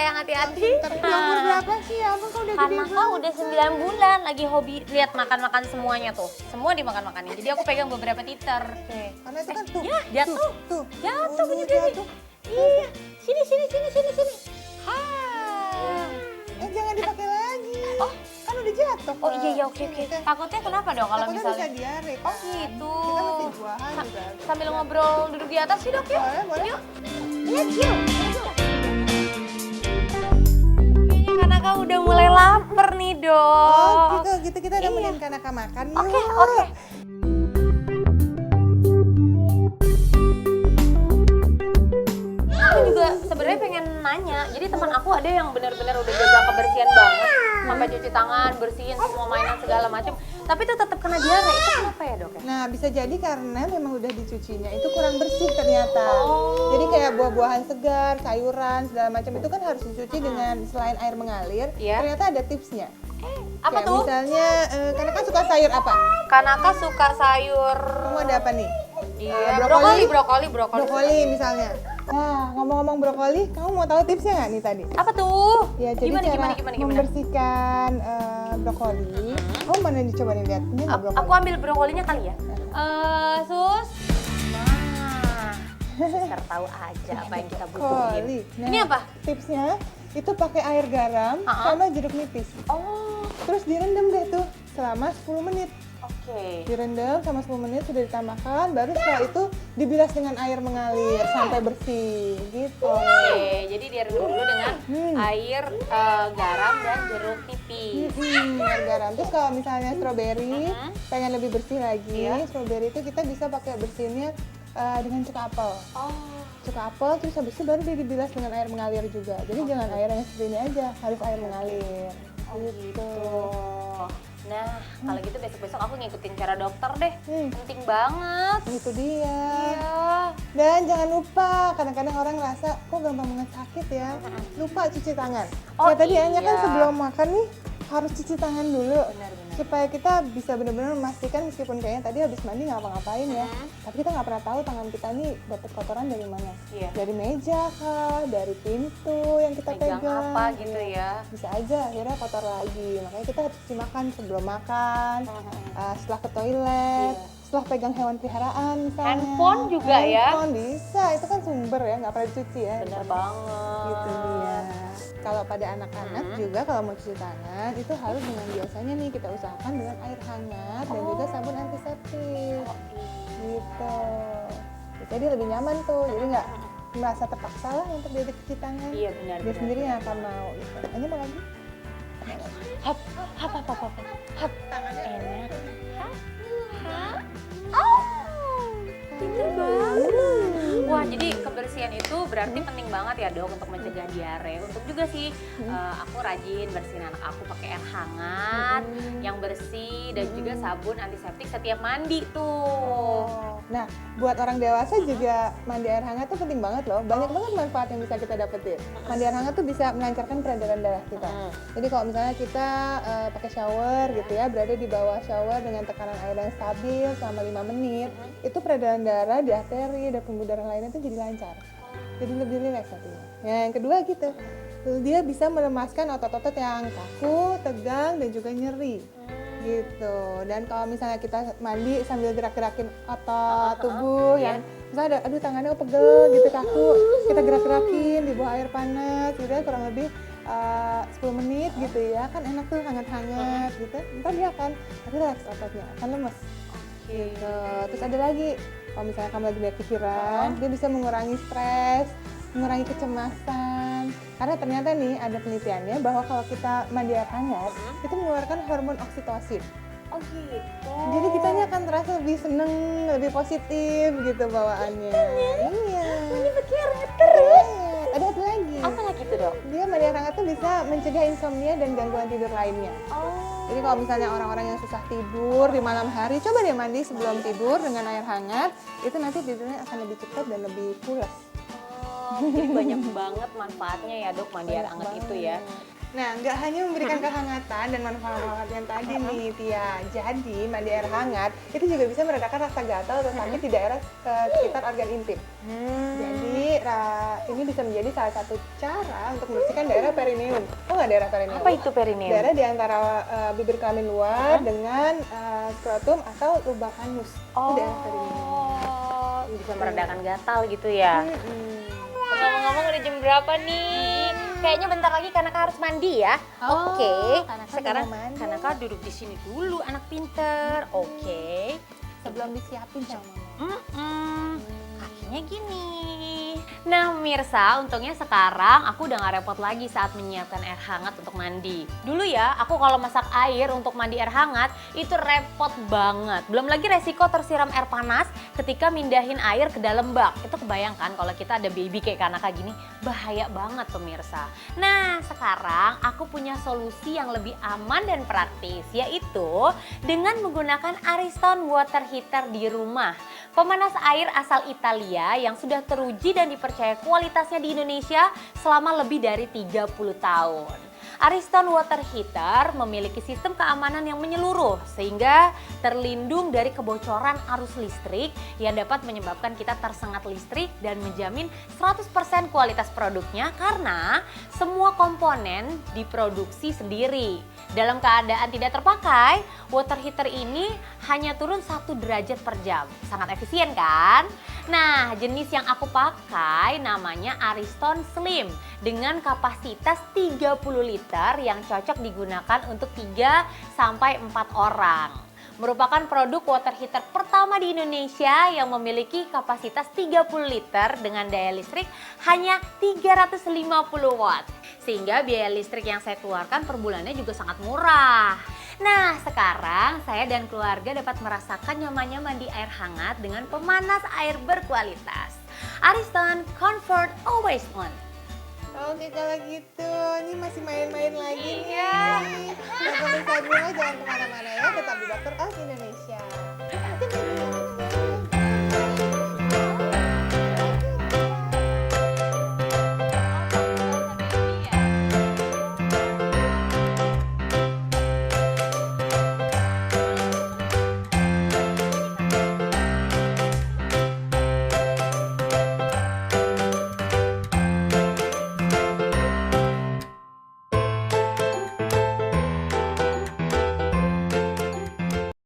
sayang, hati-hati. Tapi umur berapa sih? Ya ampun, kau udah gede Karena kau udah 9 bulan lagi hobi lihat makan-makan semuanya tuh. Semua dimakan-makanin. Jadi aku pegang beberapa titer. Oke. Karena itu kan tuh. Ya, jatuh. Tuh. Jatuh Oh, punya dia Dewi. jatuh. Iya. Sini. Hai. Jangan dipakai lagi. Oh. Kan udah jatuh. Oh iya, oke. Takutnya kenapa dong kalau Takutnya misalnya? bisa diare. Oh gitu. Kita masih buahan juga. Sambil ngobrol duduk di atas sih dok ya? Boleh. Yuk. Let's go. Kayaknya karena kau udah mulai lapar nih dok. Oh gitu kita nemenin Kanaka makan yuk. Oke. Aku juga sebenarnya pengen nanya, jadi teman aku ada yang benar-benar udah jaga kebersihan banget, sampai cuci tangan, bersihin semua mainan segala macam, tapi itu tetap kena diare. Itu kenapa ya dok ya? Nah bisa jadi karena memang udah dicucinya itu kurang bersih ternyata. Oh. Jadi kayak buah-buahan segar, sayuran segala macam itu kan harus dicuci dengan selain air mengalir. Iya. Ternyata ada tipsnya. Apa Kayak tuh? Misalnya Kanaka suka sayur apa? Kanaka suka sayur. Kamu ada apa nih? Iya, brokoli? brokoli. Brokoli misalnya. Nah ngomong-ngomong brokoli, kamu mau tahu tipsnya nggak nih tadi? Apa tuh? Ya jadi Gimana? membersihkan brokoli. Kamu mana dicoba nih lihat? Ini nggak brokoli? Aku ambil brokolinya kali ya. Sus. Nah, suster tahu aja apa yang kita butuhin. Brokoli. Nah, Ini apa? Tipsnya itu pakai air garam sama jeruk nipis. Oh, Terus direndam deh tuh selama 10 menit. oke. Direndam sama 10 menit sudah ditambahkan, baru setelah itu dibilas dengan air mengalir sampai bersih gitu. Oke, jadi direndam dulu dengan air, garam dan jeruk nipis. Air garam. Terus kalau misalnya stroberi pengen lebih bersih lagi, stroberi itu kita bisa pakai bersihinnya dengan cuka apel. Oh, Cuka apel terus habis itu baru dia dibilas dengan air mengalir juga. Jadi jangan air yang seperti ini aja, harus air mengalir. gitu. Nah, kalau gitu besok-besok aku ngikutin cara dokter deh. Penting banget. Itu dia. Iya. Dan jangan lupa, kadang-kadang orang ngerasa kok gampang banget sakit ya. Lupa cuci tangan. Oh, Ya tadi hanya kan iya. sebelum makan nih harus cuci tangan dulu. Benar. Supaya kita bisa benar-benar memastikan meskipun kayaknya tadi habis mandi nggak ngapa-ngapain ya. Tapi kita nggak pernah tahu tangan kita nih dapat kotoran dari mana. Iya. Dari meja kah, dari pintu yang kita Pegang pegang. apa gitu ya. Bisa aja akhirnya kotor lagi. Makanya kita harus cuci makan sebelum makan, setelah ke toilet, setelah pegang hewan peliharaan misalnya. Handphone juga ya? Handphone bisa, itu kan sumber ya, nggak pernah dicuci ya. Bener banget. Gitu dia. Kalau pada anak-anak juga kalau mau cuci tangan itu harus dengan biasanya nih kita usahakan dengan air hangat dan juga sabun antiseptik. Gitu. Jadi lebih nyaman tuh, jadi nggak merasa terpaksa lah untuk dia cuci tangan. Iya benar. Dia sendiri yang akan mau gitu. Ini mau lagi? Hap. Tangannya Enak. Oh, pinter banget. Wah, jadi kebersihan itu berarti penting banget ya dok untuk mencegah diare. Untuk juga sih aku rajin bersihin anak aku pakai air hangat yang bersih dan juga sabun antiseptik setiap mandi tuh. Nah, buat orang dewasa juga mandi air hangat tuh penting banget loh. Banyak banget manfaat yang bisa kita dapetin. Mandi air hangat tuh bisa melancarkan peredaran darah kita. Jadi kalau misalnya kita pakai shower gitu ya, berada di bawah shower dengan tekanan air yang stabil selama 5 menit, itu peredaran darah di arteri dan pembuluh darah lainnya tuh jadi lancar. Jadi lebih rileks hatinya. Yang kedua gitu, dia bisa melemaskan otot-otot yang kaku, tegang, dan juga nyeri. Gitu. Dan kalau misalnya kita mandi sambil gerak-gerakin otot tubuh yang misalnya ada aduh tangannya pegel gitu kaku, kita gerak-gerakin di bawah air panas gitu ya kurang lebih 10 menit gitu ya, kan enak tuh hangat-hangat gitu. Ntar dia akan relax ototnya, akan lemes. Gitu. Terus ada lagi, kalau misalnya kamu lagi banyak pikiran, dia bisa mengurangi stres, mengurangi kecemasan. Karena ternyata nih ada penelitiannya bahwa kalau kita mandi air hangat, itu mengeluarkan hormon oksitosin. Oh gitu. Jadi kitanya akan terasa lebih seneng, lebih positif gitu bawaannya. Iya. Ini pikiran terus. Ada satu lagi. Apa lagi tuh dok? Dia mandi air hangat tuh bisa mencegah insomnia dan gangguan tidur lainnya. Jadi kalau misalnya orang-orang yang susah tidur di malam hari, coba dia mandi sebelum tidur dengan air hangat, itu nanti tidurnya akan lebih cepat dan lebih pulas. Jadi banyak banget manfaatnya ya dok mandi air hangat itu ya. Nah, nggak hanya memberikan kehangatan dan manfaat-manfaat yang tadi nih, Tia. Jadi, mandi air hangat itu juga bisa meredakan rasa gatal atau sakit di daerah sekitar organ intim. Jadi, ini bisa menjadi salah satu cara untuk membersihkan daerah perineum. Oh nggak daerah perineum? Apa itu perineum? Daerah di antara bibir kelamin luar dengan skrotum atau lubang anus. Itu daerah perineum. Bisa meredakan gatal gitu ya. Ngomong-ngomong udah jam berapa nih? Kayaknya bentar lagi Kanaka harus mandi ya. Oh, Oke. Kanaka Sekarang mau mandi. Kanaka duduk di sini dulu, anak pinter. Oke. Sebelum disiapin sama mama. Kakinya gini. Nah pemirsa, untungnya sekarang aku udah gak repot lagi saat menyiapkan air hangat untuk mandi. Dulu ya, aku kalau masak air untuk mandi air hangat itu repot banget. Belum lagi resiko tersiram air panas ketika mindahin air ke dalam bak. Itu kebayangkan kalau kita ada baby kayak Kanaka gini, bahaya banget pemirsa. Nah sekarang aku punya solusi yang lebih aman dan praktis, yaitu dengan menggunakan Ariston water heater di rumah. Pemanas air asal Italia yang sudah teruji dan dipercaya kualitasnya di Indonesia selama lebih dari 30 tahun. Ariston water heater memiliki sistem keamanan yang menyeluruh sehingga terlindung dari kebocoran arus listrik yang dapat menyebabkan kita tersengat listrik dan menjamin 100% kualitas produknya karena semua komponen diproduksi sendiri. Dalam keadaan tidak terpakai, water heater ini hanya turun 1 derajat per jam. Sangat efisien kan? Nah, jenis yang aku pakai namanya Ariston Slim dengan kapasitas 30 liter yang cocok digunakan untuk 3-4 orang. Merupakan produk water heater pertama di Indonesia yang memiliki kapasitas 30 liter dengan daya listrik hanya 350 watt. Sehingga biaya listrik yang saya keluarkan per bulannya juga sangat murah. Nah sekarang saya dan keluarga dapat merasakan nyamannya mandi air hangat dengan pemanas air berkualitas. Ariston Comfort Always On. Oke kalau gitu, ini masih main-main lagi nih. Iya. Nah pemirsa Bima jangan kemana-mana ya, tetap di Dokter Os Indonesia.